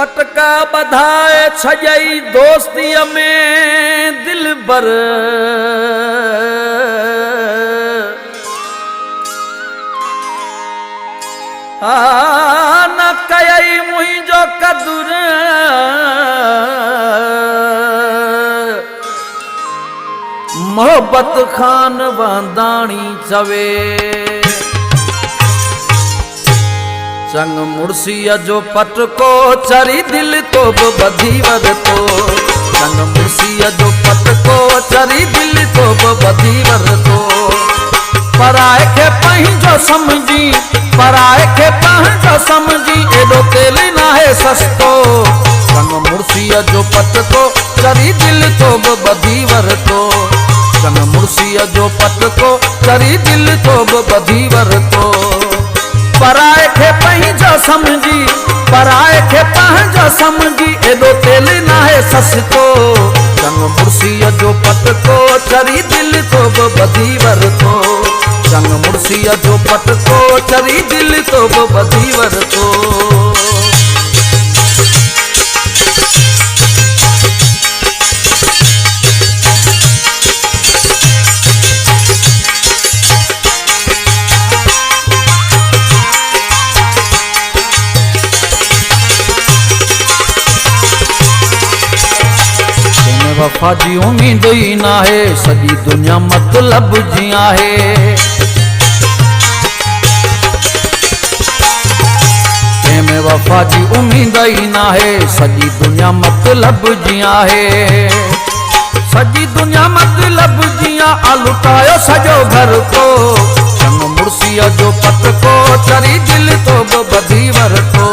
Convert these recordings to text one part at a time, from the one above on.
पटका बधाए छजई दोस्तीअ में दिल बर न कयई मुंहिंजो कदुर मोहब्बत खान वांदाणी चवे चंग मुड़सिया जो पटको चरी दिल तो बधी वर तो चंग मुड़सिया जो पटको चरी दिल तो बधी वर तो पराए के पंहिंजो समझी पराए के पंहिंजो समझी एडो तेल ना है सस्तो चंग मुड़सिया जो पटको चरी दिल तो बधी वर तो चंग मुड़सिया जो पटको चरी दिल तो बधी वर तो पराए के पंहिंजो समझी पराए के पंहिंजो समझी एडो तेल ना है सस्तो चंग मुड़सिया जो पटको चरी दिल तो बधी वर तो चंग मुड़सिया जो पटको चरी दिल तो बधी वर तो वफा जी उम्मीद ही ना है सजी दुनिया मतलब जी आहे में वफा जी उम्मीद ही ना है सजी दुनिया मतलब जी आहे सजी दुनिया मतलब जिया लुटायो सजो घर को चंग मुड़सिया जो पटको चरी दिल तो बधी वर तो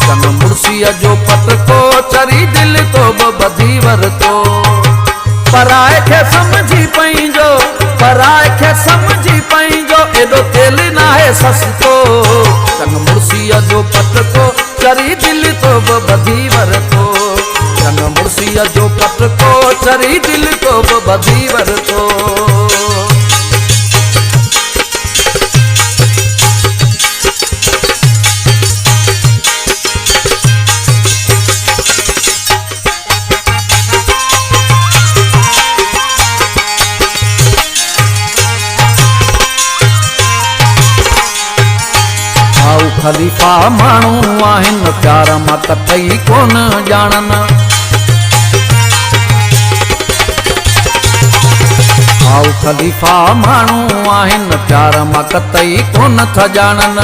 चंग मुड़सिया जो पटको चरी दिल तो बधी वर तो पराए के समझी पंहिंजो पराए के समझी पंहिंजो एडो तेल ना है सस्तो चंग मुड़सिया जो पटको चरी दिल तो बधी वर तो चंग मुड़सिया जो पटको चरी दिल तो बधी वर तो खलीफा मानू आहिन प्यार मां कतई कोन जानन आओ खलीफा मानू आहिन प्यार मां कतई कोन था जानन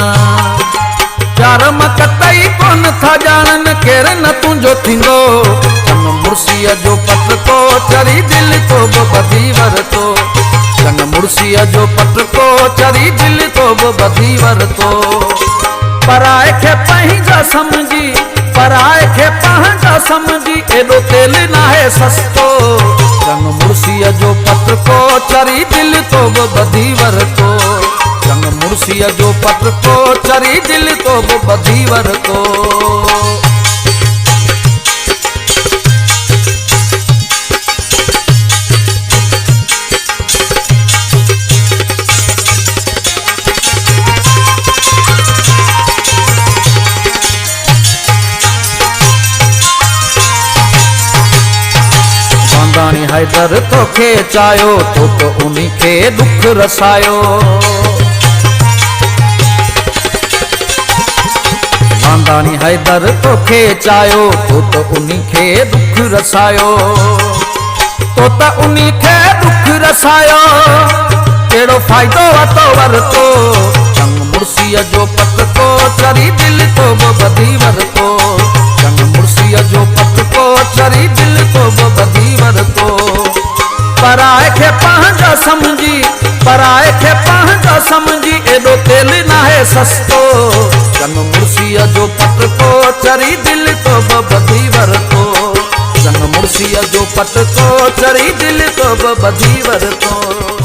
प्यार मां कतई कोन था जानन केर न तुंजो थींदो चंग मुड़सिया जो पटको चरी दिल तो बधी वर तो चंग मुड़सिया जो पटको चरी दिल तो बधी वर तो पराए के पंहिंजो समझी पराए के पंहिंजो समझी एडो तेल ना है सस्तो चंग मुड़सिया जो पटको चरी दिल तो बधी वर तो चंग मुड़सिया जो पटको चरी दिल तो बधी वर तो हैदर तो खे चायो तो उन्हीं के दुख रसायो खानदानी हैदर तो खे चायो तो उन्हीं के दुख रसायो तो उन्हीं के दुख रसायो केड़ो फायदो तो वर तो चंग मुड़सिया जो पटको चरी दिल तो बधी वर तो चंग मुड़सिया जो पटको चरी दिल तो बधी वर तो पराए के पंहिंजो समझी पराए के पंहिंजो समझी एडो तेल ना है सस्तो चंग मुड़सिया जो पटको चरी दिल तो बधी वर तो चंग मुड़सिया जो पटको चरी दिल तो बधी वर तो